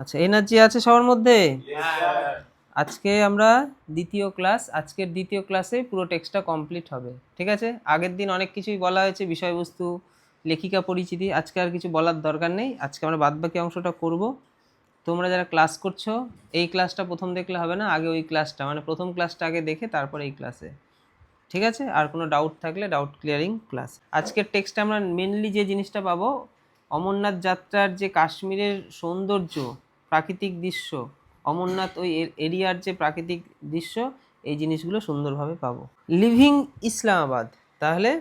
আচ্ছা, এনার্জি আছে সবার মধ্যে? আজকে আমরা দ্বিতীয় ক্লাস, আজকের দ্বিতীয় ক্লাসে পুরো টেক্সটটা কমপ্লিট হবে। ঠিক আছে, আগের দিন অনেক কিছুই বলা হয়েছে, বিষয়বস্তু, লেখিকা পরিচিতি। আজকে আর কিছু বলার দরকার নেই, আজকে আমরা বাদবাকি অংশটা করব। তোমরা যারা ক্লাস করছো, এই ক্লাসটা প্রথম দেখলে হবে না, আগে ওই ক্লাসটা মানে প্রথম ক্লাসটা আগে দেখে তারপর এই ক্লাসে। ঠিক আছে, আর কোনো ডাউট থাকলে ডাউট ক্লিয়ারিং ক্লাস। আজকের টেক্সটে আমরা মেনলি যে জিনিসটা পাবো, অমরনাথ যাত্রার যে কাশ্মীরের সৌন্দর্য, প্রাকৃতিক দৃশ্য, অমরনাথ ওই এরিয়ার যে প্রাকৃতিক দৃশ্য, এই জিনিসগুলো সুন্দরভাবে পাবো। লিভিং ইসলামাবাদ, তাহলে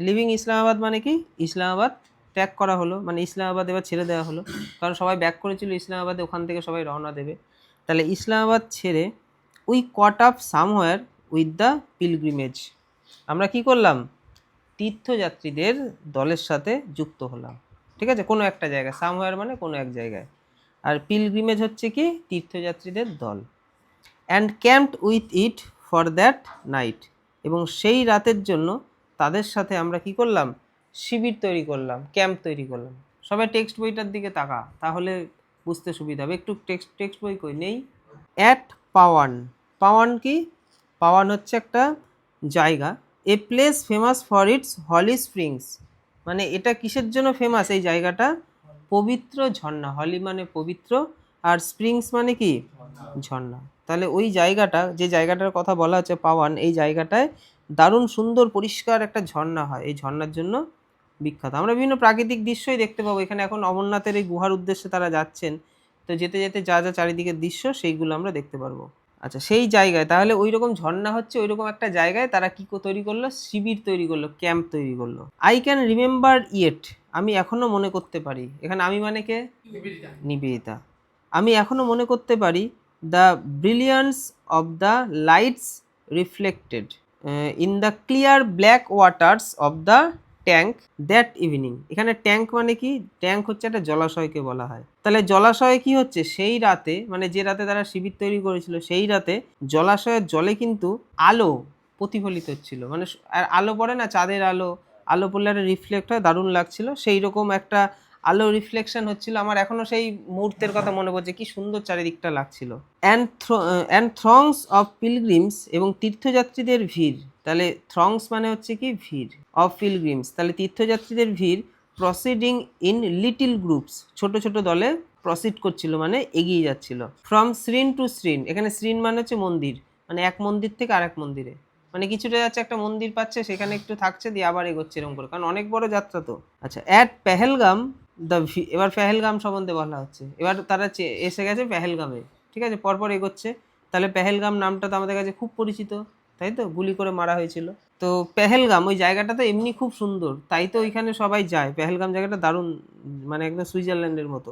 লিভিং ইসলামাবাদ মানে কি? ইসলামাবাদ ত্যাগ করা হলো, মানে ইসলামাবাদ এবার ছেড়ে দেওয়া হলো, কারণ সবাই ব্যাক করেছিল ইসলামাবাদে, ওখান থেকে সবাই রওনা দেবে। তাহলে ইসলামাবাদ ছেড়ে we caught up somewhere with the pilgrimage, আমরা কি করলাম? তীর্থযাত্রীদের দলের সাথে যুক্ত হলাম। ঠিক আছে, কোনো একটা জায়গায়, সামওয়্যার মানে কোনো এক জায়গায়, আর পিলগ্রিমেজ হচ্ছে কি? তীর্থযাত্রীদের দল। And ক্যাম্পড with it for that night, এবং সেই রাতের জন্য তাদের সাথে আমরা কি করলাম? শিবির তৈরি করলাম, ক্যাম্প তৈরি করলাম। সবাই টেক্সট বইটার দিকে তাকা, তাহলে বুঝতে সুবিধা হবে। একটু টেক্সট বই কই নেই? অ্যাট পাওয়ান, পাওয়ান কি? পাওয়ান হচ্ছে একটা জায়গা। A place famous for its holy springs, মানে এটা কিসের জন্য ফেমাস এই জায়গাটা? পবিত্র ঝর্ণা। হলি মানে পবিত্র, আর স্প্রিংস মানে কি? ঝর্ণা। তাহলে ওই জায়গাটা, যে জায়গাটার কথা বলা হচ্ছে পাওয়ান, এই জায়গাটায় দারুণ সুন্দর পরিষ্কার একটা ঝর্ণা হয়, এই ঝর্ণার জন্য বিখ্যাত। আমরা বিভিন্ন প্রাকৃতিক দৃশ্যই দেখতে পাবো এখানে। এখন অমরনাথের এই গুহার উদ্দেশ্যে তারা যাচ্ছেন, তো যেতে যেতে যা যা চারিদিকের দৃশ্য সেইগুলো আমরা দেখতে পারবো। আচ্ছা, সেই জায়গায় তাহলে ওই রকম ঝর্ণা হচ্ছে, ওই রকম একটা জায়গায় তারা কি তৈরি করলো? শিবির তৈরি করলো, ক্যাম্প তৈরি করলো। আই ক্যান রিমেম্বার ইয়েট, আমি এখনো মনে করতে পারি। এখানে আমি মানে কে? নিবেদিতা। আমি এখনো মনে করতে পারি the brilliance of the lights reflected in the clear black waters of the tank that evening. এখানে ট্যাঙ্ক মানে কি? ট্যাঙ্ক হচ্ছে একটা জলাশয়কে বলা হয়। তাহলে জলাশয়ে কি হচ্ছে? সেই রাতে, মানে যে রাতে তারা শিবির তৈরি করেছিল, সেই রাতে জলাশয়ের জলে কিন্তু আলো প্রতিফলিত হচ্ছিল, মানে আর আলো পড়ে না, চাঁদের আলো, আলো পড়লে একটা রিফ্লেক্ট হয়, দারুণ লাগছিল। সেই রকম একটা আলো রিফ্লেকশন হচ্ছিল। আমার এখনো সেই মুহূর্তের কথা মনে পড়ছে, কি সুন্দর চারিদিকটা লাগছিল। অ্যান্ড থ্রংস অফ পিলগ্রিমস, এবং তীর্থযাত্রীদের ভিড়। তাহলে থ্রংস মানে হচ্ছে কি? ভিড়। অফ পিলগ্রিমস, তাহলে তীর্থযাত্রীদের ভিড়। প্রসিডিং ইন লিটিল গ্রুপস, ছোট ছোট দলে প্রসিড করছিল, মানে এগিয়ে যাচ্ছিল। ফ্রম শ্রীন টু শ্রীন, এখানে শ্রীন মানে হচ্ছে মন্দির, মানে এক মন্দির থেকে আরেক মন্দিরে, মানে কিছুটা যাচ্ছে, একটা মন্দির পাচ্ছে, সেখানে একটু থাকছে, দিয়ে আবার এগোচ্ছে, এরকম করে, কারণ অনেক বড় যাত্রা তো। আচ্ছা, অ্যাট পেহেলগাম দ্য, এবার পেহেলগাম সম্বন্ধে বলা হচ্ছে। এবার তারা এসে গেছে পেহেলগামে। ঠিক আছে, পরপর এগোচ্ছে। তাহলে পেহেলগাম নামটা তো আমাদের কাছে খুব পরিচিত, তাই তো? গুলি করে মারা হয়েছিল। তো পেহেলগাম ওই জায়গাটা তো এমনি খুব সুন্দর, তাই তো ওইখানে সবাই যায়। পেহেলগাম জায়গাটা দারুণ, মানে একদম সুইজারল্যান্ডের মতো।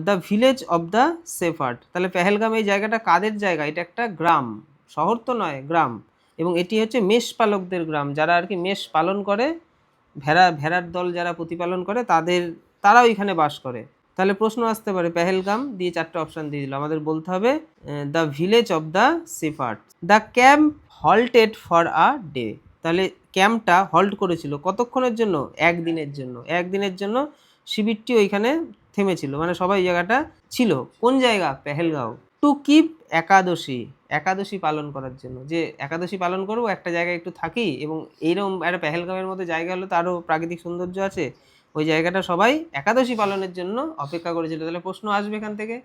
The village of the shepherd, তাহলে পেহেলগাম এই জায়গাটা কাদের জায়গা? এটা একটা গ্রাম, শহর তো নয়, গ্রাম। এবং এটি হচ্ছে মেষ পালকদের গ্রাম, যারা আর কি মেষ পালন করে, ভেড়ার দল যারা প্রতিপালন করে, তারা ওইখানে বাস করে। তাহলে প্রশ্ন আসতে পারে, পেহেলগাম দিয়ে 4টে অপশান দিয়ে দিল, আমাদের বলতে হবে the village of the shepherd. The camp halted for a day, তাহলে ক্যাম্পটা হল্ট করেছিল কতক্ষণের জন্য? একদিনের জন্য। একদিনের জন্য শিবিরটি ওইখানে থেমেছিল, মানে সবাই জায়গাটা ছিল। কোন জায়গা? পেহেলগাঁও। টু কিপ একাদশী, একাদশী পালন করার জন্য, যে একাদশী পালন করবো, একটা জায়গায় একটু থাকি, এবং এইরকম একটা পেহেলগামের মতো জায়গা হলে তো আরও প্রাকৃতিক সৌন্দর্য আছে, ওই জায়গাটা সবাই একাদশী পালনের জন্য অপেক্ষা করেছিল। তাহলে প্রশ্ন আসবে এখান থেকে,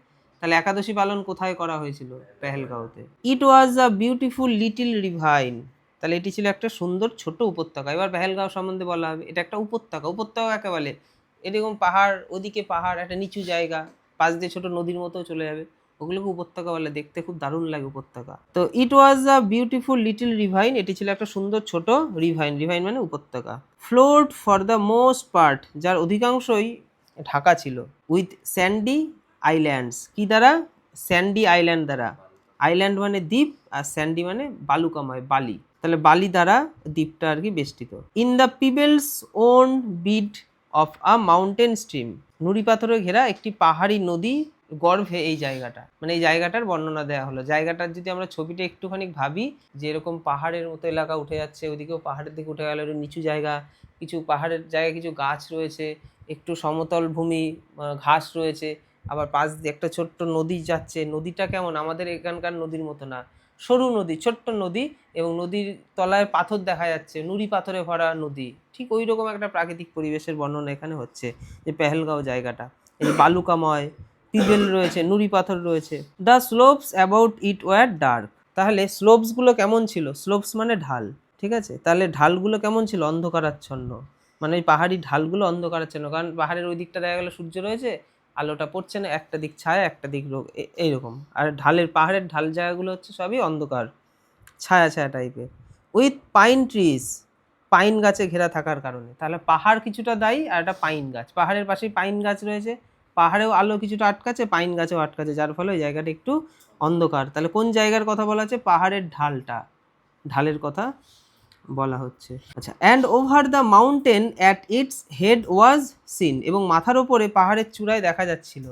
তাহলে একাদশী পালন কোথায় করা হয়েছিল? পেহেলগাঁওতে। ইট ওয়াজ আ বিউটিফুল লিটিল রিভাইন, তাহলে এটি ছিল একটা সুন্দর ছোট উপত্যকা। এবার পেহেলগাঁও সম্বন্ধে বলা হবে, এটা একটা উপত্যকা। উপত্যকা কাকে বলে? এরকম পাহাড়, ওদিকে পাহাড়, একটা নিচু জায়গা, পাশ দিয়ে ছোট নদীর মতো চলে যাবে, ওগুলোকে উপত্যকা বলে। দেখতে খুব দারুণ লাগে উপত্যকা। তো ইট ওয়াজ আ বিউটিফুল লিটল রিভাইন, এটি ছিল একটা সুন্দর ছোট রিভাইন। রিভাইন মানে উপত্যকা। Flood for the most part, যার অধিকাংশই ঢাকা ছিল। উইথ স্যান্ডি আইল্যান্ডস, কি দ্বারা? স্যান্ডি আইল্যান্ড দ্বারা। আইল্যান্ড মানে দ্বীপ, আর স্যান্ডি মানে বালুকাময়, বালি। তাহলে বালি দ্বারা দ্বীপটা আর কি বেষ্টিত। In the pebbles own bed of a mountain stream, নুড়ি পাথরে ঘেরা একটি পাহাড়ি নদী গর্ভে এই জায়গাটা, মানে এই জায়গাটার বর্ণনা দেওয়া হলো। জায়গাটার যদি আমরা ছবিটা একটুখানি ভাবি, যে এরকম পাহাড়ের মতো এলাকা উঠে যাচ্ছে, ওইদিকেও পাহাড়ের দিকে উঠে গেল, নিচু জায়গা, কিছু পাহাড়ের জায়গায় কিছু গাছ রয়েছে, একটু সমতল ভূমি, ঘাস রয়েছে, আবার পাশ দিয়ে একটা ছোট্ট নদী যাচ্ছে, নদীটা কেমন আমাদের এখানকার নদীর মতো না, সরু নদী, ছোট্ট নদী, এবং নদীর তলায় পাথর দেখা যাচ্ছে, নুড়ি পাথরে ভরা নদী। ঠিক ওই রকম একটা প্রাকৃতিক পরিবেশের বর্ণনা এখানে হচ্ছে, যে পেহেলগাঁও জায়গাটা, এই বালুকাময়, পিবেল রয়েছে, নুড়ি পাথর রয়েছে। The slopes about it were dark. তাহলে স্লোপসগুলো কেমন ছিল? স্লোপস মানে ঢাল, ঠিক আছে? তাহলে ঢালগুলো কেমন ছিল? অন্ধকারাচ্ছন্ন, মানে ওই পাহাড়ি ঢালগুলো অন্ধকারাচ্ছন্ন, কারণ পাহাড়ের ওই দিকটা দেখা গেলো সূর্য রয়েছে, আলোটা পড়ছে না, একটা দিক ছায়া একটা দিক এইরকম। আর পাহাড়ের ঢাল জায়গাগুলো হচ্ছে সবই অন্ধকার, ছায়া ছায়া টাইপের, উইথ পাইন ট্রিজ, পাইন গাছে ঘেরা থাকার কারণে। তাহলে পাহাড় কিছুটা দায়ী, আর একটা পাইন গাছ, পাহাড়ের পাশেই পাইন গাছ রয়েছে, পাহাড়েও আলো কিছুটা আটকাচ্ছে, পাইন গাছেও আটকাচ্ছে, যার ফলে ওই জায়গাটা একটু অন্ধকার। তাহলে কোন জায়গার কথা বলা হচ্ছে? পাহাড়ের ঢালের কথা বলা হচ্ছে। আচ্ছা, and over the mountain at it's head was seen, এবং মাথার ওপরে পাহাড়ের চূড়ায় দেখা যাচ্ছিল,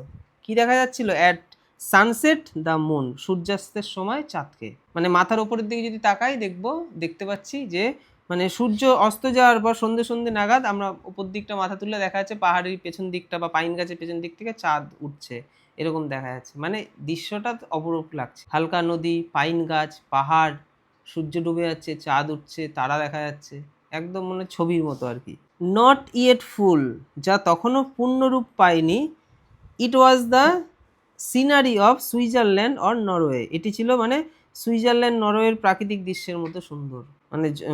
কি দেখা যাচ্ছিল? অ্যাট সানসেট দ্য মুন, সূর্যাস্তের সময় চাঁদকে। মানে মাথার ওপরের দিকে যদি তাকাই দেখতে পাচ্ছি যে মানে সূর্য অস্ত যাওয়ার পর সন্ধে সন্ধে নাগাদ আমরা উপর দিকটা মাথা তুলে দেখা যাচ্ছে পাহাড়ের পেছন দিকটা বা পাইন গাছের পেছন দিক থেকে চাঁদ উঠছে, এরকম দেখা যাচ্ছে। মানে দৃশ্যটা অপরূপ লাগছে, হালকা নদী, পাইন গাছ, পাহাড়, সূর্য ডুবে যাচ্ছে, চাঁদ উঠছে, তারা দেখা যাচ্ছে, একদম মানে ছবির মতো আর কি। নট ইয়েট ফুল, যা তখনও পূর্ণরূপ পায়নি। It was the scenery of Switzerland or Norway, এটি ছিল মানে সুইজারল্যান্ড নরওয়ের প্রাকৃতিক দৃশ্যের মতো সুন্দর।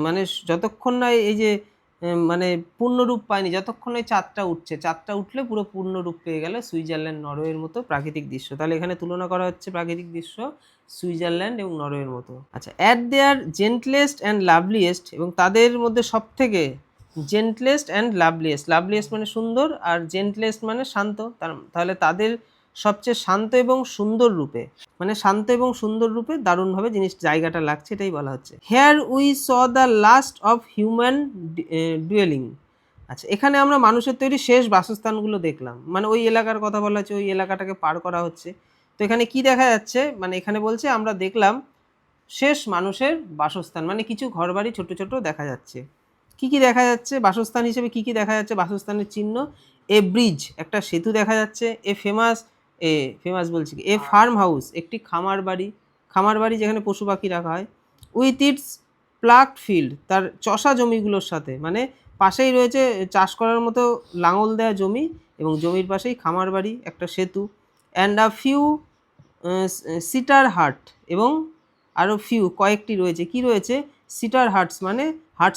মানে যতক্ষণ না এই যে মানে পূর্ণরূপ পায়নি, যতক্ষণ ওই চাঁদটা উঠলে পুরো পূর্ণরূপ পেয়ে গেল সুইজারল্যান্ড নরওয়ের মতো প্রাকৃতিক দৃশ্য। তাহলে এখানে তুলনা করা হচ্ছে প্রাকৃতিক দৃশ্য সুইজারল্যান্ড এবং নরওয়ের মতো। আচ্ছা, অ্যাট দেয়ার জেন্টলেস্ট অ্যান্ড লাভলিয়েস্ট, এবং তাদের মধ্যে সব থেকে জেন্টলেস্ট অ্যান্ড লাভলিয়েস্ট মানে সুন্দর, আর জেন্টলেস্ট মানে শান্ত, তাহলে তাদের সবচেয়ে শান্ত এবং সুন্দর রূপে, মানে শান্ত এবং সুন্দর রূপে দারুণভাবে জায়গাটা লাগছে, এটাই বলা হচ্ছে। Here we saw the last of human duelling. আচ্ছা, এখানে আমরা মানুষের তৈরি শেষ বাসস্থানগুলো দেখলাম, মানে ওই এলাকার কথা বলা হচ্ছে, ওই এলাকাটাকে পার করা হচ্ছে। তো এখানে কি দেখা যাচ্ছে? মানে এখানে বলছে আমরা দেখলাম শেষ মানুষের বাসস্থান, মানে কিছু ঘরবাড়ি ছোট ছোট দেখা যাচ্ছে। কি কি দেখা যাচ্ছে বাসস্থান হিসেবে? কি কি দেখা যাচ্ছে বাসস্থানের চিহ্ন? এ ব্রিজ, একটা সেতু দেখা যাচ্ছে। এ ফার্ম হাউস, একটি খামার বাড়ি যেখানে পশু পাখি রাখা হয়। উইথ ইটস প্লাগড ফিল্ড, তার চষা জমিগুলোর সাথে, মানে পাশেই রয়েছে চাষ করার মতো লাঙল দেওয়া জমি, এবং জমির পাশেই খামার বাড়ি, একটা সেতু। অ্যান্ড আ ফিউ সিটার হাট, এবং আরও কয়েকটি রয়েছে। কি রয়েছে? সিটার হাটস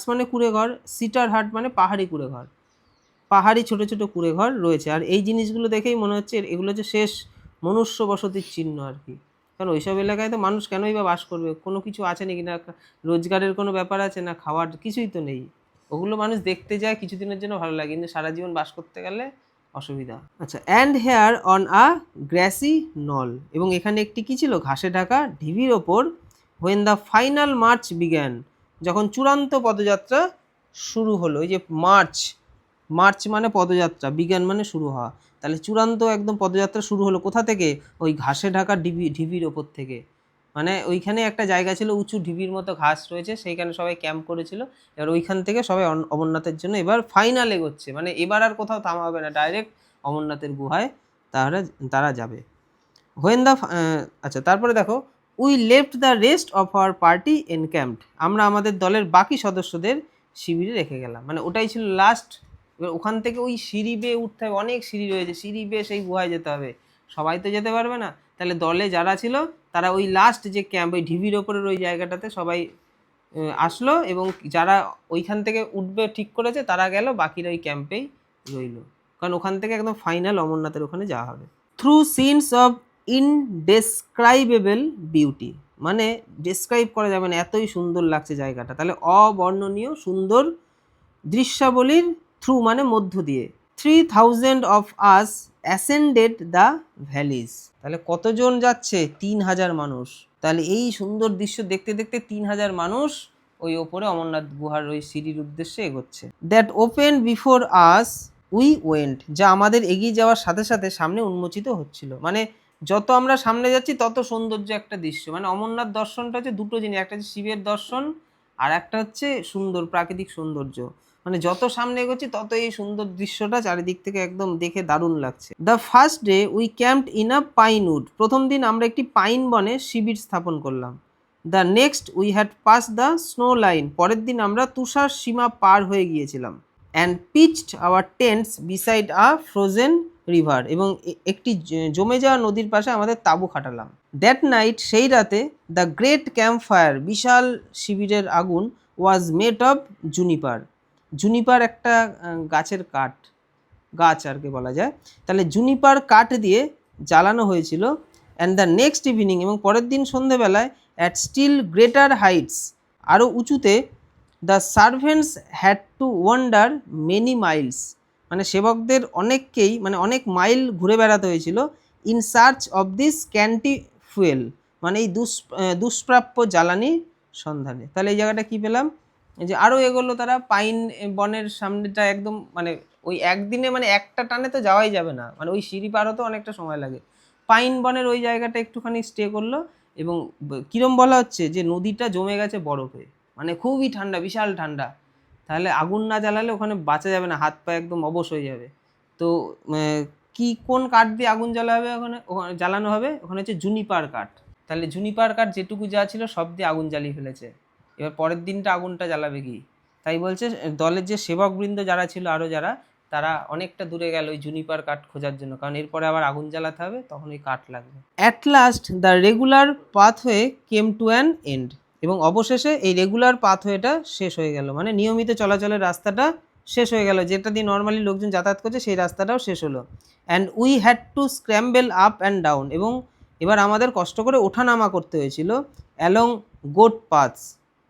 মানে কুঁড়েঘর, সিটার হাট মানে পাহাড়ি কুঁড়েঘর, পাহাড়ি ছোট ছোট কুঁড়েঘর রয়েছে। আর এই জিনিসগুলো দেখেই মনে হচ্ছে এগুলো হচ্ছে শেষ মনুষ্য বসতির চিহ্ন আর কি। কারণ ওইসব এলাকায় তো মানুষ কেনই বা বাস করবে? কোনো কিছু আছে নাকি? না রোজগারের কোনো ব্যাপার আছে, না খাওয়ার, কিছুই তো নেই। ওগুলো মানুষ দেখতে যায় কিছুদিনের জন্য, ভালো লাগে, কিন্তু সারা জীবন বাস করতে গেলে অসুবিধা। আচ্ছা, অ্যান্ড হেয়ার অন আ গ্র্যাসি নল, এবং এখানে একটি কি ছিল? ঘাসে ঢাকা ঢিবির ওপর। When the final March began, যখন চূড়ান্ত পদযাত্রা শুরু হলো। এই যে মার্চ মানে পদযাত্রা, বিজ্ঞান মানে শুরু হওয়া, তাহলে চূড়ান্ত একদম পদযাত্রা শুরু হলো কোথা থেকে? ওই ঘাসে ঢাকা ঢিবির ওপর থেকে। মানে ওইখানে একটা জায়গা ছিল, উঁচু ঢিবির মতো ঘাস রয়েছে, সেইখানে সবাই ক্যাম্প করেছিল। এবার ওইখান থেকে সবাই অমরনাথের জন্য এবার ফাইনাল এগোচ্ছে, মানে এবার আর কোথাও থামা হবে না, ডাইরেক্ট অমরনাথের গুহায় তারা যাবে। হোয়েন দ্য আচ্ছা, তারপরে দেখো, we left the rest of our party encamped, আমরা আমাদের দলের বাকি সদস্যদের শিবিরে রেখে গেলাম। মানে ওটাই ছিল লাস্ট। এবার ওখান থেকে ওই সিঁড়ি বেয়ে উঠতে হবে, অনেক সিঁড়ি রয়েছে, সিঁড়ি বেয়ে সেই গুহায় যেতে হবে, সবাই তো যেতে পারবে না। তাহলে দলে যারা ছিল তারা ওই লাস্ট যে ক্যাম্প, ওই ঢিবির ওপরের ওই জায়গাটাতে সবাই আসলো, এবং যারা ওইখান থেকে উঠবে ঠিক করেছে তারা গেল, বাকিরা ওই ক্যাম্পেই রইল, কারণ ওখান থেকে একদম ফাইনাল অমরনাথের ওখানে যাওয়া হবে। Through scenes of indescribable beauty, মানে ডেসক্রাইব করা যাবে না, এতই সুন্দর লাগছে জায়গাটা। তাহলে অবর্ণনীয় সুন্দর দৃশ্যাবলীর থ্রু মানে মধ্য দিয়ে। 3000 অফ আস অ্যাসেন্ডেড দ্য ভ্যালিজ, তাহলে কতজন যাচ্ছে? 3000 মানুষ। তাহলে এই সুন্দর দৃশ্য দেখতে দেখতে 3000 মানুষ ওই ওপরে অমরনাথ গুহার ওই সিঁড়ির উদ্দেশ্যে এগোচ্ছে। That open before us we went, যা আমাদের এগিয়ে যাওয়ার সাথে সাথে সামনে উন্মোচিত হচ্ছিল। মানে যত আমরা সামনে যাচ্ছি তত সৌন্দর্য একটা দৃশ্য। মানে অমরনাথ দর্শনটা হচ্ছে দুটো জিনিস, একটা হচ্ছে শিবের দর্শন, আর একটা হচ্ছে সুন্দর প্রাকৃতিক সৌন্দর্য। মানে যত সামনে এগোচ্ছি তত এই সুন্দর দৃশ্যটা চারিদিক থেকে একদম দেখে দারুণ লাগছে। The first day we camped in a pinewood, প্রথম দিন আমরা একটি পাইন বনে শিবির স্থাপন করলাম। The next we had pass the snow line, পরের দিন আমরা তুষার সীমা পার হয়ে গিয়েছিলাম। And pitched our tents beside a frozen river, এবং একটি জমে যাওয়া নদীর পাশে আমাদের তাঁবু খাটালাম। দ্যাট নাইট, সেই রাতে, দ্য গ্রেট ক্যাম্প ফায়ার, বিশাল শিবিরের আগুন, was made of Juniper. Juniper একটা গাছের কাঠ, গাছ আর কি বলা যায়, তাহলে জুনিপার কাঠ দিয়ে জ্বালানো হয়েছিল। অ্যান্ড দ্য নেক্সট ইভিনিং, এবং পরের দিন সন্ধেবেলায়, অ্যাট স্টিল গ্রেটার হাইটস, আরও উঁচুতে, the servants had to wonder many Miles, মানে সেবকদের অনেককেই মানে অনেক মাইল ঘুরে বেড়াতে হয়েছিল। In search of this ক্যান্টি fuel, মানে এই দুষ্প্রাপ্য জ্বালানি সন্ধানে। তাহলে এই জায়গাটা কি পেলাম, এই যে আরও এগোলো তারা পাইন বনের সামনেটা একদম, মানে ওই একদিনে মানে একটা টানে তো যাওয়াই যাবে না, মানে ওই সিঁড়ি পার হতে অনেকটা সময় লাগে। পাইন বনের ওই জায়গাটা একটুখানি স্টে করলো, এবং কিরম বলা হচ্ছে যে নদীটা জমে গেছে বরফে, মানে খুবই ঠান্ডা, বিশাল ঠান্ডা। তাহলে আগুন না জ্বালালে ওখানে বাঁচা যাবে না, হাত পা একদম অবশ হয়ে যাবে। তো কি কোন কাঠ দিয়ে আগুন জ্বালাবে ওখানে, জ্বালানো হবে ওখানে হচ্ছে জুনিপার কাঠ। তাহলে জুনিপার কাঠ যেটুকু যা ছিল সব দিয়ে আগুন জ্বালিয়ে ফেলেছে। এবার পরের দিনটা আগুনটা জ্বালাবে কি, তাই বলছে দলের যে সেবকবৃন্দ যারা ছিল আরও যারা, তারা অনেকটা দূরে গেল ওই জুনিপার কাঠ খোঁজার জন্য, কারণ এরপরে আবার আগুন জ্বালাতে হবে, তখন ওই কাঠ লাগবে। At last the regular pathway came to an end, এবং অবশেষে এই রেগুলার পাথওয়েটা শেষ হয়ে গেল, মানে নিয়মিত চলাচলের রাস্তাটা শেষ হয়ে গেল, যেটা দিয়ে নর্মালি লোকজন যাতায়াত করছে সেই রাস্তাটাও শেষ হলো। And we had to scramble up and down, এবং এবার আমাদের কষ্ট করে ওঠানামা করতে হয়েছিল। অ্যালং গোট পাথস,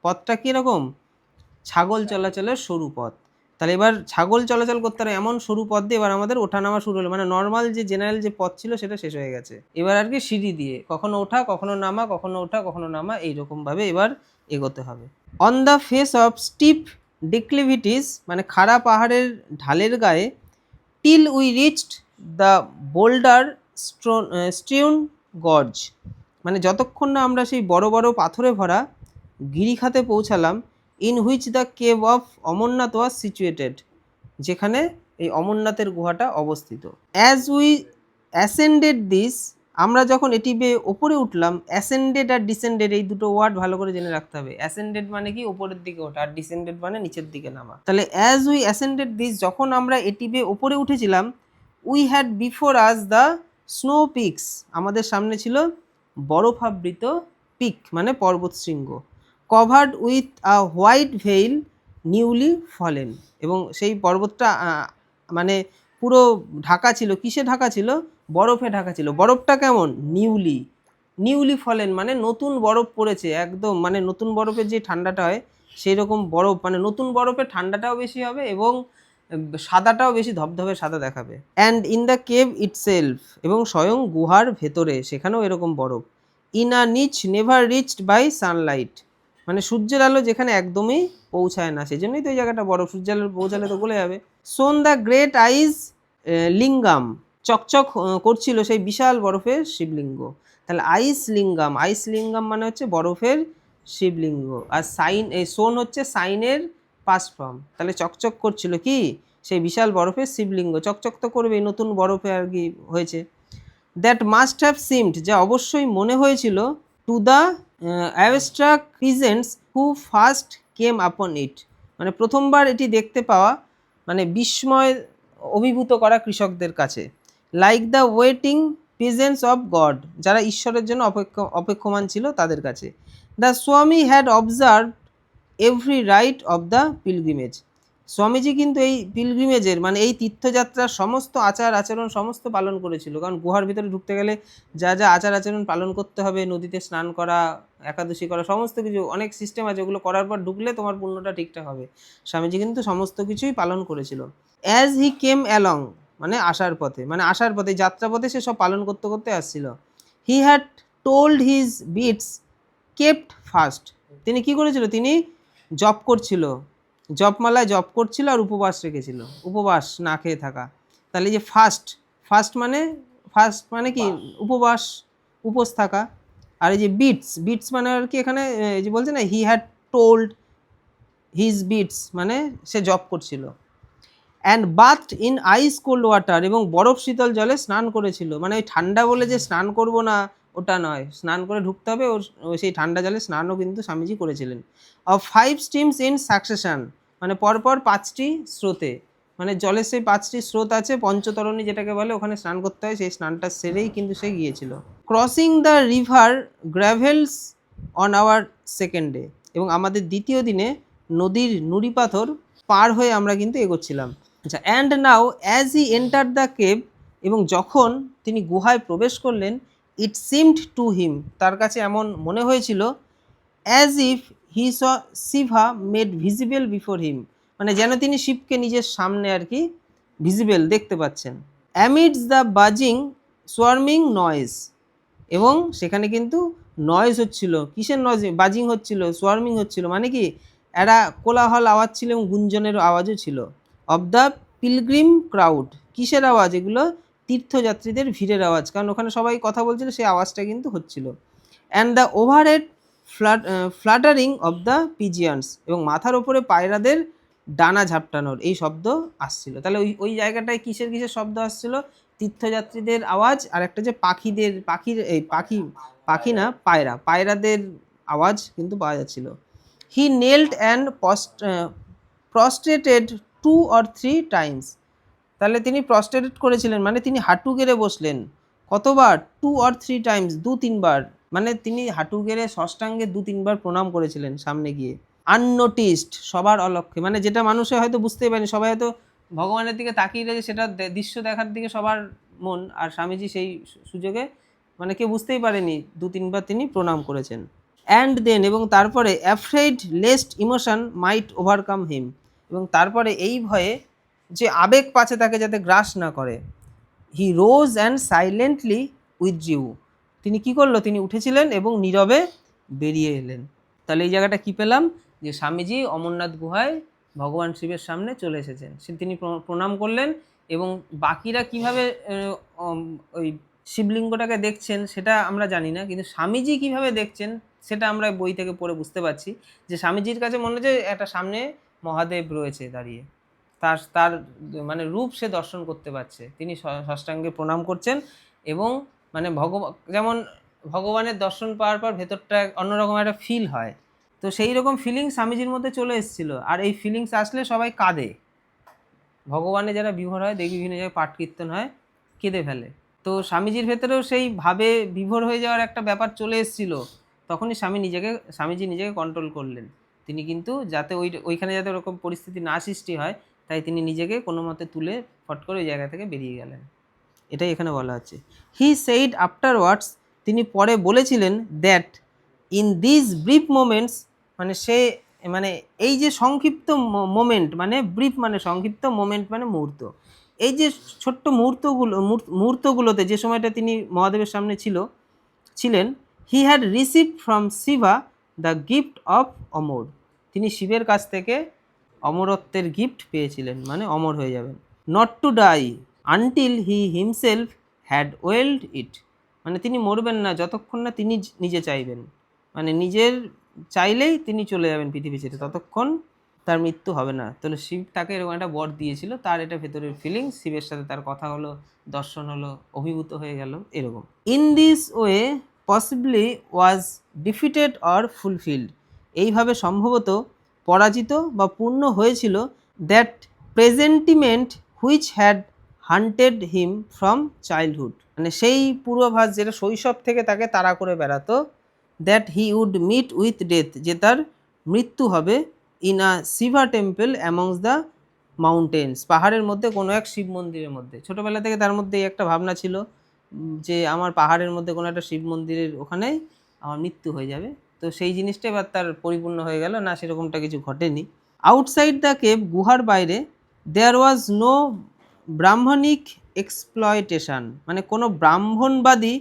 পথটা কীরকম, ছাগল চলাচলের সরু পথ। তাহলে এবার ছাগল চলাচল করতে পারে এমন সরু পথ দিয়ে এবার আমাদের ওঠানামা শুরু হলো, মানে নর্মাল যে জেনারেল যে পথ ছিল সেটা শেষ হয়ে গেছে। এবার আর কি সিঁড়ি দিয়ে কখনো ওঠা কখনো নামা, কখনো ওঠা কখনো নামা, এইরকমভাবে এবার এগোতে হবে। On the face of steep declivities, মানে খাড়া পাহাড়ের ঢালের গায়ে, till we reached the boulder strewn gorge, মানে যতক্ষণ না আমরা সেই বড় বড় পাথরে ভরা গিরিখাতে পৌঁছালাম। In which the cave of Amarnath was situated, যেখানে এই অমরনাথের গুহাটা অবস্থিত। অ্যাজ উই অ্যাসেন্ডেড দিস, আমরা যখন এটি বেয়ে ওপরে উঠলাম, অ্যাসেন্ডেড আর ডিসেন্ডেড এই দুটো ওয়ার্ড ভালো করে জেনে রাখতে হবে। অ্যাসেন্ডেড মানে কি ওপরের দিকে ওঠা, আর ডিসেন্ডেড মানে নিচের দিকে নামা। তাহলে অ্যাজ উই অ্যাসেন্ডেড দিস, যখন আমরা এটি বেয়ে ওপরে উঠেছিলাম, we had before us the snow peaks, আমাদের সামনে ছিল বরফাবৃত পিক মানে পর্বতশৃঙ্গ। Covered with a white veil newly fallen, এবং সেই পর্বতটা মানে পুরো ঢাকা ছিল, কিসে ঢাকা ছিল, বরফে ঢাকা ছিল। বরফটা কেমন, নিউলি ফলেন মানে নতুন বরফ পড়েছে একদম, মানে নতুন বরফের যে ঠান্ডাটা হয় সেই রকম বরফ, মানে নতুন বরফের ঠান্ডাটাও বেশি হবে এবং সাদাটাও বেশি ধবধবে সাদা দেখাবে। And in the cave itself, এবং স্বয়ং গুহার ভেতরে সেখানেও এরকম বরফ। ইন আ নিচ নেভার রিচড বাই সানলাইট, মানে সূর্যের আলো যেখানে একদমই পৌঁছায় না, সেই জন্যই তো এই জায়গাটা বরফ, সূর্যের আলো পৌঁছালে তো গলে যাবে। সোন দ্য গ্রেট আইস লিঙ্গাম, চকচক করছিল সেই বিশাল বরফের শিবলিঙ্গ। তাহলে আইস লিঙ্গাম মানে হচ্ছে বরফের শিবলিঙ্গ, আর সাইন, এই সোন হচ্ছে সাইনের পাস্ট ফর্ম। তাহলে চকচক করছিল কি, সেই বিশাল বরফের শিবলিঙ্গ, চকচক তো করবে, নতুন বরফে আর কি হয়েছে। দ্যাট মাস্ট হ্যাভ সিমড, যা অবশ্যই মনে হয়েছিল, to the abstract peasants who first came upon it, মানে প্রথমবার এটি দেখতে পাওয়া, মানে বিস্ময় অভিভূত করা কৃষকদের কাছে। Like the waiting peasants of god, যারা ঈশ্বরের জন্য অপেক্ষমান ছিল তাদের কাছে। দ্য স্বামী had observe every right of the pilgrimage, Swamiji কিন্তু এই পিলগ্রিমেজের মানে এই তীর্থযাত্রার সমস্ত আচার আচরণ সমস্ত পালন করেছিল, কারণ গুহার ভিতরে ঢুকতে গেলে যা যা আচার আচরণ পালন করতে হবে, নদীতে স্নান করা, একাদশী করা, সমস্ত কিছু অনেক সিস্টেম আছে, ওগুলো করার পর ঢুকলে তোমার পুণ্যটা ঠিকঠাক হবে। স্বামীজি কিন্তু সমস্ত কিছুই পালন করেছিল। অ্যাজ হি কেম অ্যালং, মানে আসার পথে, মানে আসার পথে যাত্রাপথে সে সব পালন করতে করতে আসছিল। He had told his beads kept fast, তিনি কি করেছিল, তিনি জপ করছিল, জপমালায় জপ করছিল আর উপবাস রেখেছিল, উপবাস না খেয়ে থাকা। তাহলে যে ফাস্ট মানে কি উপোস থাকা। আর এই যে বিটস মানে আর কি, এখানে যে বলছে না he had told, his beads মানে সে জব করছিল, and bathed in ice cold water এবং বরফ শীতল জলে স্নান করেছিল। মানে ওই ঠান্ডা বলে যে স্নান করব না ওটা নয়, স্নান করে ঢুকতে হবে, ও সেই ঠান্ডা জলে স্নানও কিন্তু স্বামীজি করেছিলেন। অফ 5 স্ট্রিমস ইন সাকসেশন মানে পরপর 5টি স্রোতে, মানে জলের সেই 5টি স্রোত আছে, পঞ্চতরণী যেটাকে বলে, ওখানে স্নান করতে হয়, সেই স্নানটা সেরেই কিন্তু সে গিয়েছিল। Crossing the river gravels on our second day এবং আমাদের দ্বিতীয় দিনে নদীর নুড়ি পাথর পার হয়ে আমরা কিন্তু এগোচ্ছিলাম। আচ্ছা, and now as he enter the cave এবং যখন তিনি গুহায় প্রবেশ করলেন, ইট সিমড টু হিম তার কাছে এমন মনে হয়েছিল, as if he saw Shiva made visible before him মানে যেন তিনি শিবকে নিজের সামনে আর কি ভিজিবল দেখতে পাচ্ছেন। অ্যামিডস দ্য বাজিং সোয়ার্মিং নয়েজ এবং সেখানে কিন্তু নয়েজ হচ্ছিল, কিসের নয়েজ, বাজিং হচ্ছিল, সোয়ার্মিং হচ্ছিল মানে কি একটা কোলাহল আওয়াজ ছিল এবং গুঞ্জনের আওয়াজও ছিল। অব দ্য পিলগ্রিম ক্রাউড কিসের আওয়াজ, এগুলো তীর্থযাত্রীদের ভিড়ের আওয়াজ, কারণ ওখানে সবাই কথা বলছিল, সেই আওয়াজটা কিন্তু হচ্ছিল। And the overhead fluttering of the pigeons এবং মাথার ওপরে পায়রাদের ডানা ঝাপটানোর এই শব্দ আসছিল। তাহলে ওই ওই জায়গাটায় কিসের কিসের শব্দ আসছিল, তীর্থযাত্রীদের আওয়াজ, আর একটা যে পাখি না পায়রাদের আওয়াজ কিন্তু পাওয়া যাচ্ছিল। হি নেল্ড অ্যান্ড প্রস্ট্রেটেড 2 or 3 টাইমস তাহলে তিনি প্রস্ট্রেটেড করেছিলেন মানে তিনি হাঁটু গেড়ে বসলেন, কতবার, 2 or 3 টাইমস 2-3 বার, মানে তিনি হাঁটু গেড়ে ষষ্ঠাঙ্গে 2-3 বার প্রণাম করেছিলেন সামনে গিয়ে। আননোটিসড সবার অলক্ষ্যে মানে যেটা মানুষে হয়তো বুঝতেই পারেনি, সবাই হয়তো ভগবানের দিকে তাকিয়ে রয়েছে, সেটা দৃশ্য দেখার দিকে সবার মন, আর স্বামীজি সেই সুযোগে মানে কেউ বুঝতেই পারেনি 2-3 বার তিনি প্রণাম করেছেন। অ্যান্ড দেন এবং তারপরে অ্যাফ্রেড লেস্ট ইমোশন মাইট ওভারকাম হিম এবং তারপরে এই ভয়ে যে আবেগ পাছে তাকে যাতে গ্রাস না করে, হি রোজ অ্যান্ড সাইলেন্টলি উইথড্রিউ তিনি কি করলো, তিনি উঠেছিলেন এবং নীরবে বেরিয়ে এলেন। তাহলে এই জায়গাটা কি পেলাম, যে স্বামীজি অমরনাথ গুহায় ভগবান শিবের সামনে চলে এসেছেন, তিনি প্রণাম করলেন এবং বাকিরা কিভাবে ওই শিবলিঙ্গটাকে দেখছেন সেটা আমরা জানি না, কিন্তু স্বামীজি কিভাবে দেখছেন সেটা আমরা বই থেকে পড়ে বুঝতে পারছি, যে স্বামীজির কাছে মনে হচ্ছে একটা সামনে মহাদেব রয়েছে দাঁড়িয়ে, তার তার মানে রূপ সে দর্শন করতে পারছে, তিনি ষষ্ঠাঙ্গে প্রণাম করছেন এবং মানে যেমন ভগবানের দর্শন পাওয়ার পর ভেতরটা অন্যরকম একটা ফিল হয়, তো সেই রকম ফিলিংস স্বামীজির মধ্যে চলে এসেছিল। আর এই ফিলিংস আসলে সবাই কাঁদে, ভগবানে যারা বিভোর হয় দেখি বিভিন্ন জায়গায় পাঠ কীর্তন হয়, কেঁদে ফেলে, তো স্বামীজির ভেতরেও সেই ভাবে বিভোর হয়ে যাওয়ার একটা ব্যাপার চলে এসেছিল। তখনই স্বামীজি নিজেকে কন্ট্রোল করলেন, তিনি কিন্তু যাতে ওইখানে যাতে ওরকম পরিস্থিতি না সৃষ্টি হয়, তাই তিনি নিজেকে কোনো মতে তুলে ফট করে ওই জায়গা থেকে বেরিয়ে গেলেন, এটাই এখানে বলা হচ্ছে। হি সেইড আফটারওয়ার্ডস তিনি পরে বলেছিলেন, that in this brief moments মানে এই যে সংক্ষিপ্ত মোমেন্ট মানে ব্রিফ মানে সংক্ষিপ্ত, মোমেন্ট মানে মুহূর্ত, এই যে ছোট্ট মুহূর্তগুলোতে যে সময়টা তিনি মহাদেবের সামনে ছিলেন, he had received from Shiva the gift of অমর তিনি শিবের কাছ থেকে অমরত্বের গিফট পেয়েছিলেন, মানে অমর হয়ে যাবেন। Not to die until he himself had willed it মানে তিনি মরবেন না যতক্ষণ না তিনি নিজে চাইবেন, মানে নিজের চাইলেই তিনি চলে যাবেন পৃথিবী ছেড়ে, ততক্ষণ তার মৃত্যু হবে না। তাহলে শিব তাকে এরকম একটা বর দিয়েছিল, তার এটা ভেতরের ফিলিংস, শিবের সাথে তার কথা হলো, দর্শন হলো, অভিভূত হয়ে গেল এরকম। In this way possibly was defeated or fulfilled এইভাবে সম্ভবত পরাজিত বা পূর্ণ হয়েছিল that presentiment which had haunted him from childhood মানে সেই পূর্বাভাস যেটা শৈশব থেকে তাকে তাড়া করে বেড়াতো, that he would meet with death যে তার মৃত্যু হবে, in a Shiva temple amongst the mountains পাহাড়ের মধ্যে কোনো এক শিব মন্দিরের মধ্যে। ছোটোবেলা থেকে তার মধ্যে এই একটা ভাবনা ছিল যে আমার পাহাড়ের মধ্যে কোনো একটা শিব মন্দিরের ওখানেই আমার মৃত্যু হয়ে যাবে, তো সেই জিনিসটা এবার তার পরিপূর্ণ হয়ে গেল না, সেরকমটা কিছু ঘটেনি। আউটসাইড দ্য কেভ গুহার বাইরে দেয়ার ওয়াজ নো ব্রাহ্মণিক এক্সপ্লয়টেশন মানে কোনো ব্রাহ্মণবাদী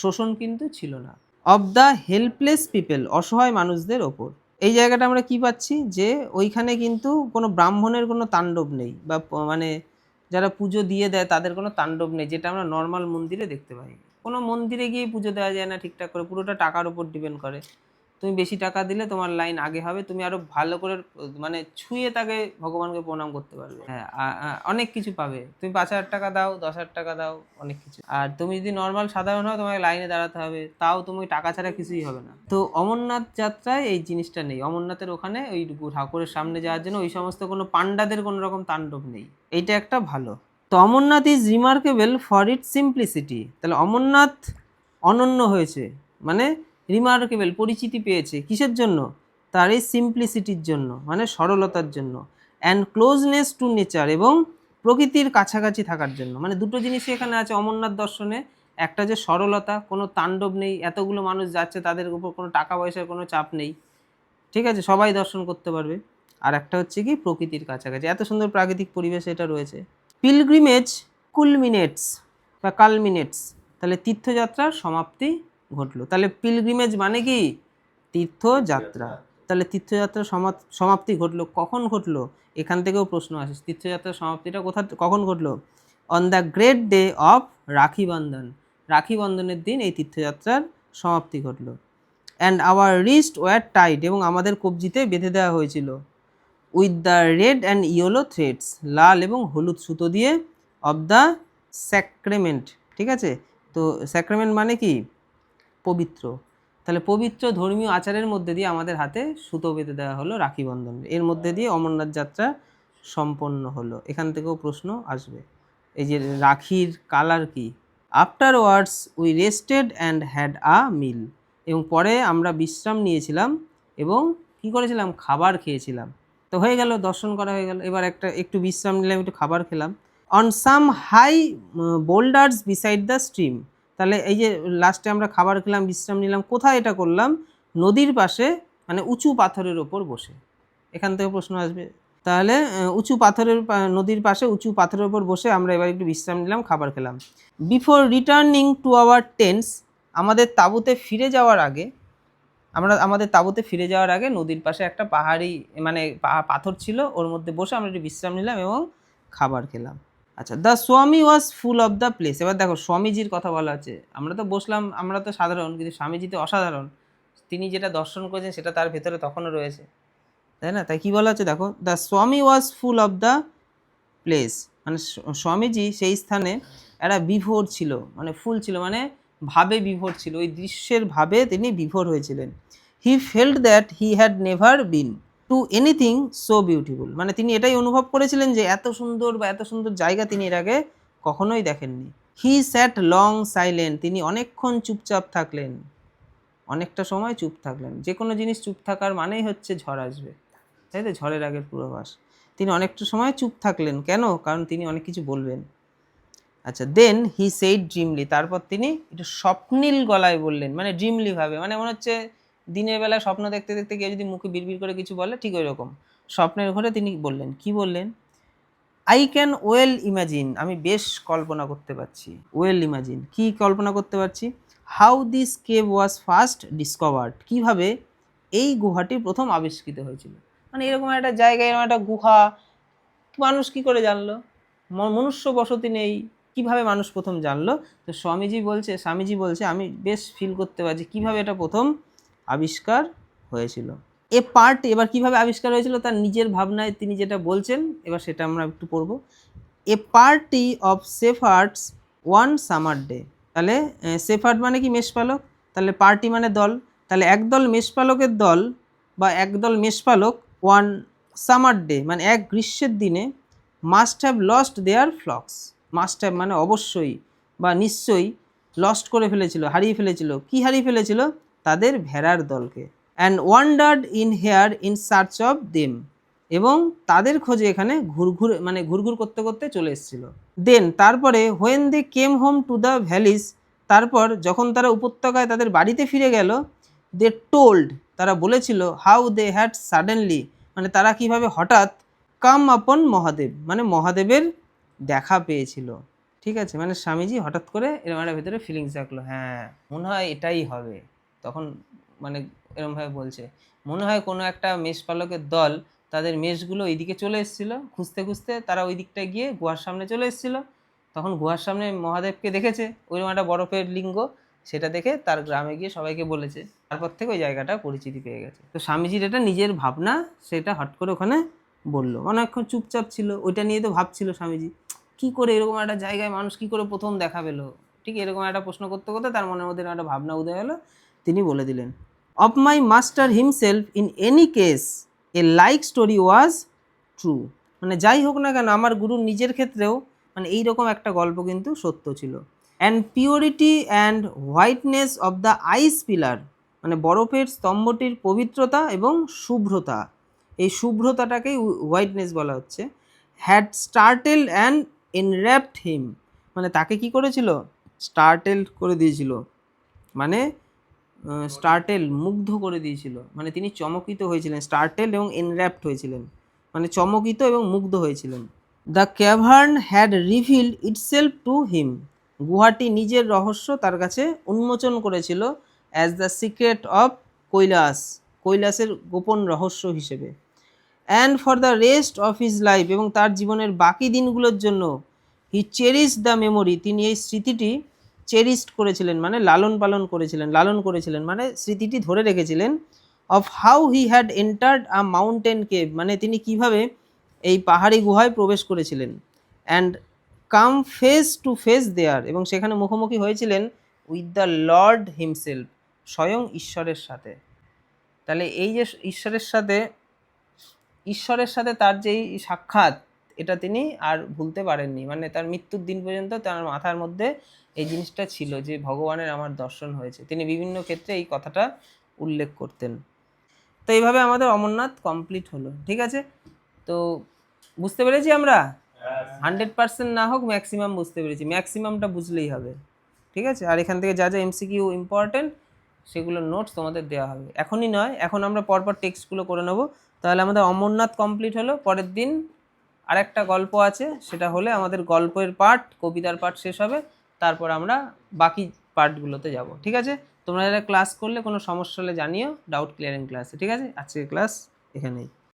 শোষণ কিন্তু ছিল না, অব দ্য হেল্পলেস পিপল অসহায় মানুষদের ওপর। এই জায়গাটা আমরা কি পাচ্ছি, যে ওইখানে কিন্তু কোনো ব্রাহ্মণের কোনো তাণ্ডব নেই, বা মানে যারা পুজো দিয়ে দেয় তাদের কোনো তাণ্ডব নেই, যেটা আমরা নর্মাল মন্দিরে দেখতে পাই। কোনো মন্দিরে গিয়ে পুজো দেওয়া যায় না ঠিকঠাক করে, পুরোটা টাকার উপর ডিপেন্ড করে, তুমি বেশি টাকা দিলে তোমার লাইন আগে হবে, তুমি আরো ভালো করে মানে ছুঁয়ে তাকে ভগবানকে প্রণাম করতে পারবে। হ্যাঁ, অনেক কিছু পাবে। তুমি 5,000 টাকা দাও, 10,000 টাকা দাও, অনেক কিছু। আর তুমি যদি নর্মাল সাধারণ হও, তোমাকে লাইনে দাঁড়াতে হবে, তাও তুমি টাকা ছাড়া কিছুই হবে না। তো অমরনাথ যাত্রায় এই জিনিসটা নেই। অমরনাথের ওখানে ওই ঠাকুরের সামনে যাওয়ার জন্য ওই সমস্ত কোনো পান্ডাদের কোনো রকম তাণ্ডব নেই। এইটা একটা ভালো। তো Amarnath is remarkable for its simplicity. তাহলে অমরনাথ অনন্য হয়েছে, মানে রিমার্কেবল, পরিচিতি পেয়েছে কিসের জন্য? তার এই সিম্পলিসিটির জন্য, মানে সরলতার জন্য। অ্যান্ড ক্লোজনেস টু নেচার, এবং প্রকৃতির কাছাকাছি থাকার জন্য। মানে দুটো জিনিসই এখানে আছে অমরনাথ দর্শনে। একটা যে সরলতা, কোনো তাণ্ডব নেই, এতগুলো মানুষ যাচ্ছে, তাদের উপর কোনো টাকা পয়সার কোনো চাপ নেই, ঠিক আছে, সবাই দর্শন করতে পারবে। আর একটা হচ্ছে কি প্রকৃতির কাছাকাছি, এত সুন্দর প্রাকৃতিক পরিবেশ এটা রয়েছে। পিলগ্রিমেজ কুলমিনেটস বা কালমিনেটস, তাহলে তীর্থযাত্রার সমাপ্তি ঘটলো। তাহলে পিলগ্রিমেজ মানে কি? তীর্থযাত্রা। তাহলে তীর্থযাত্রার সমাপ্তি ঘটলো। কখন ঘটলো? এখান থেকেও প্রশ্ন আসে, তীর্থযাত্রার সমাপ্তিটা কখন ঘটলো? On the great day of Rakhi Bandhan. রাখি বন্ধনের দিন এই তীর্থযাত্রার সমাপ্তি ঘটলো। And our wrist were tied, এবং আমাদের কবজিতে বেঁধে দেওয়া হয়েছিল। With the red and yellow threads, লাল এবং হলুদ সুতো দিয়ে। অফ দ্য স্যাক্রেমেন্ট, ঠিক আছে। তো স্যাক্রেমেন্ট মানে কি? পবিত্র। তাহলে পবিত্র ধর্মীয় আচারের মধ্যে দিয়ে আমাদের হাতে সুতো বেঁধে দেওয়া হলো রাখি বন্ধন, এর মধ্যে দিয়ে অমরনাথ যাত্রা সম্পন্ন হলো। এখান থেকেও প্রশ্ন আসবে। এই যে রাখির কালার কি? Afterwards we rested and had a meal, এবং পরে আমরা বিশ্রাম নিয়েছিলাম এবং কি করেছিলাম? খাবার খেয়েছিলাম। তো হয়ে গেল, দর্শন করা হয়ে গেল। এবার একটু বিশ্রাম নিলাম, একটু খাবার খেলাম। On some high boulders beside the stream, তাহলে এই যে লাস্টে আমরা খাবার খেলাম, বিশ্রাম নিলাম, কোথায় এটা করলাম? নদীর পাশে, মানে উঁচু পাথরের ওপর বসে। এখান থেকে প্রশ্ন আসবে। তাহলে উঁচু পাথরের নদীর পাশে উঁচু পাথরের ওপর বসে আমরা এবার একটু বিশ্রাম নিলাম, খাবার খেলাম। Before returning to our tents, আমাদের তাঁবুতে ফিরে যাওয়ার আগে, আমাদের তাঁবুতে ফিরে যাওয়ার আগে নদীর পাশে একটা পাহাড়ি, মানে পাথর ছিল, ওর মধ্যে বসে আমরা একটু বিশ্রাম নিলাম এবং খাবার খেলাম। আচ্ছা, দ্য স্বামী ওয়াজ ফুল অফ দ্য প্লেস। এবার দেখো স্বামীজির কথা বলা আছে। আমরা তো বসলাম, আমরা তো সাধারণ, কিন্তু স্বামীজি তো অসাধারণ। তিনি যেটা দর্শন করেছেন সেটা তার ভেতরে তখনও রয়েছে, তাই না? তাই কি বলা হচ্ছে দেখো, দ্য স্বামী ওয়াজ ফুল অফ দ্য প্লেস, মানে স্বামীজি সেই স্থানে একটা বিভোর ছিল, মানে ফুল ছিল, মানে ভাবে বিভোর ছিল, ওই দৃশ্যের ভাবে তিনি বিভোর হয়েছিলেন। He felt that he had never been to anything so beautiful, মানে তিনি এটাই অনুভব করেছিলেন যে এত সুন্দর বা এত সুন্দর জায়গা তিনি এর আগে কখনোই দেখেননি। হি স্যাট লং সাইলেন্ট, তিনি অনেকক্ষণ চুপচাপ থাকলেন, অনেকটা সময় চুপ থাকলেন। যে কোনো জিনিস চুপ থাকার মানেই হচ্ছে ঝড় আসবে, তাই তো, ঝড়ের আগের পূর্বাভাস। তিনি অনেকটা সময় চুপ থাকলেন, কেন? কারণ তিনি অনেক কিছু বলবেন। আচ্ছা, দেন হি সেইড ড্রিমলি, তারপর তিনি একটু স্বপ্নীল গলায় বললেন, মানে ড্রিমলি ভাবে, মানে মনে হচ্ছে দিনের বেলায় স্বপ্ন দেখতে দেখতে কেউ যদি মুখে বিড়বিড় করে কিছু বলে, ঠিক ওই রকম স্বপ্নের ঘরে তিনি বললেন। কি বললেন? আই ক্যান ওয়েল ইমাজিন, আমি বেশ কল্পনা করতে পারছি। ওয়েল ইমাজিন, কি কল্পনা করতে পারছি? How this cave was first discovered, কীভাবে এই গুহাটি প্রথম আবিষ্কৃত হয়েছিল। মানে এরকম একটা জায়গায়, এরকম একটা গুহা, মানুষ কি করে জানলো? মনুষ্য বসতি নেই, কিভাবে মানুষ প্রথম জানলো? তো স্বামীজি বলছে আমি বেশ ফিল করতে পারছি কীভাবে এটা প্রথম আবিষ্কার হয়েছিল। এ পার্ট, এবার কিভাবে আবিষ্কার হয়েছিল তার নিজের ভাবনায় তিনি যেটা বলছেন, এবার সেটা আমরা একটু পড়ব। A party of shepherds one summer day, তাহলে শেফার্ড মানে কি? মেষপালক। তাহলে পার্টি মানে দল, তাহলে একদল মেষপালকের দল বা একদল মেষপালক, ওয়ান সামার ডে মানে এক গ্রীষ্মের দিনে, must have lost their flocks, must have মানে অবশ্যই বা নিশ্চয়ই, লস্ট করে ফেলেছিল, হারিয়ে ফেলেছিল। কি হারিয়ে ফেলেছিল? তাদের ভেড়ার দলকে। And wandered in here in search of them, এবং তাদের খোঁজে এখানে ঘুরঘুর করতে করতে চলে এসেছিল। দেন তারপরে when they came home to the valleys, তারপর যখন তারা উপত্যকায় তাদের বাড়িতে ফিরে গেল, দে টোল্ড, তারা বলেছিল, হাউ দে হ্যাড সাডেনলি, মানে তারা কিভাবে হঠাৎ, কাম আপন মহাদেব, মানে মহাদেবের দেখা পেয়েছিল। ঠিক আছে, মানে স্বামীজি হঠাৎ করে এরকম একটা ভেতরে ফিলিংস জাগলো, হ্যাঁ মনে হয় এটাই হবে। তখন মানে এরকমভাবে বলছে, মনে হয় কোনো একটা মেষপালকের দল তাদের মেষগুলো ওইদিকে চলে এসেছিলো, খুঁজতে খুঁজতে তারা ওই দিকটায় গিয়ে গুহার সামনে চলে এসেছিলো। তখন গুহার সামনে মহাদেবকে দেখেছে, ওইরকম একটা বরফের লিঙ্গ, সেটা দেখে তার গ্রামে গিয়ে সবাইকে বলেছে, তারপর থেকে ওই জায়গাটা পরিচিতি পেয়ে গেছে। তো স্বামীজির এটা নিজের ভাবনা, সেটা হট করে ওখানে বললো, অনেকক্ষণ চুপচাপ ছিল, ওইটা নিয়ে তো ভাবছিল স্বামীজি, কি করে এরকম একটা জায়গায় মানুষ কি করে প্রথম দেখা পেলো, ঠিক এরকম একটা প্রশ্ন করতে করতে তার মনের মধ্যে একটা ভাবনা উদয় হলো। তিনি বলে দিলেন, of my master himself in any case A like story was true, মানে যাই হোক না কেন আমার গুরুর নিজের ক্ষেত্রেও মানে এইরকম একটা গল্প কিন্তু সত্য ছিল। And purity and whiteness of the ice pillar, মানে বরফের স্তম্ভটির পবিত্রতা এবং শুভ্রতা, এই শুভ্রতাটাকেই হোয়াইটনেস বলা হচ্ছে, হ্যাড স্টার্টেল অ্যান্ড এনর্যাপড হিম, মানে তাকে কি করেছিল, স্টার্টেল করে দিয়েছিল, মানে স্টার্টেল মুগ্ধ করে দিয়েছিল, মানে তিনি চমকিত হয়েছিলেন, স্টার্টেল এবং এনর্যাপড হয়েছিলেন, মানে চমকিত এবং মুগ্ধ হয়েছিলেন। The cavern had revealed itself to him, গুহাটি নিজের রহস্য তার কাছে উন্মোচন করেছিল, as the secret of Kailash, কৈলাসের গোপন রহস্য হিসেবে। And for the rest of his life, এবং তার জীবনের বাকি দিনগুলোর জন্য হি চেরিশ দ্য মেমোরি, তিনি এই স্মৃতিটি চেরিস্ট করেছিলেন, মানে লালন পালন করেছিলেন, লালন করেছিলেন মানে স্মৃতিটি ধরে রেখেছিলেন, of how he had entered a mountain cave, মানে তিনি কিভাবে এই পাহাড়ি গুহায় প্রবেশ করেছিলেন, and come face to face there, এবং সেখানে মুখোমুখি হয়েছিলেন উইথ দ্য লর্ড হিমসেলফ, স্বয়ং ঈশ্বরের সাথে। তাহলে এই যে ঈশ্বরের সাথে তার যেই সাক্ষাৎ, এটা তিনি আর ভুলতে পারেননি, মানে তার মৃত্যুর দিন পর্যন্ত তার মাথার মধ্যে এই জিনিসটা ছিল যে ভগবানের আমার দর্শন হয়েছে, তিনি বিভিন্ন ক্ষেত্রে এই কথাটা উল্লেখ করতেন। তো এইভাবে আমাদের অমরনাথ কমপ্লিট হলো। ঠিক আছে, তো বুঝতে পেরেছি আমরা, 100% না হোক ম্যাক্সিমাম বুঝতে পেরেছি, ম্যাক্সিমামটা বুঝলেই হবে। ঠিক আছে, আর এখান থেকে যা যা এমসিকিউ ইম্পর্টেন্ট সেগুলোর নোটস তোমাদের দেওয়া হবে, এখনই নয়, এখন আমরা পরপর টেক্সটগুলো করে নেবো। তাহলে আমাদের অমরনাথ কমপ্লিট হলো। পরের দিন আরেকটা গল্প আছে, সেটা হলে আমাদের গল্পের পার্ট, কবিতার পার্ট শেষ হবে, তারপর আমরা বাকি পার্টগুলোতে যাব। ঠিক আছে, তোমরা যারা ক্লাস করলে কোনো সমস্যা হলে জানিও, ডাউট ক্লিয়ারিং ক্লাসে। ঠিক আছে, আজকের ক্লাস এখানেই।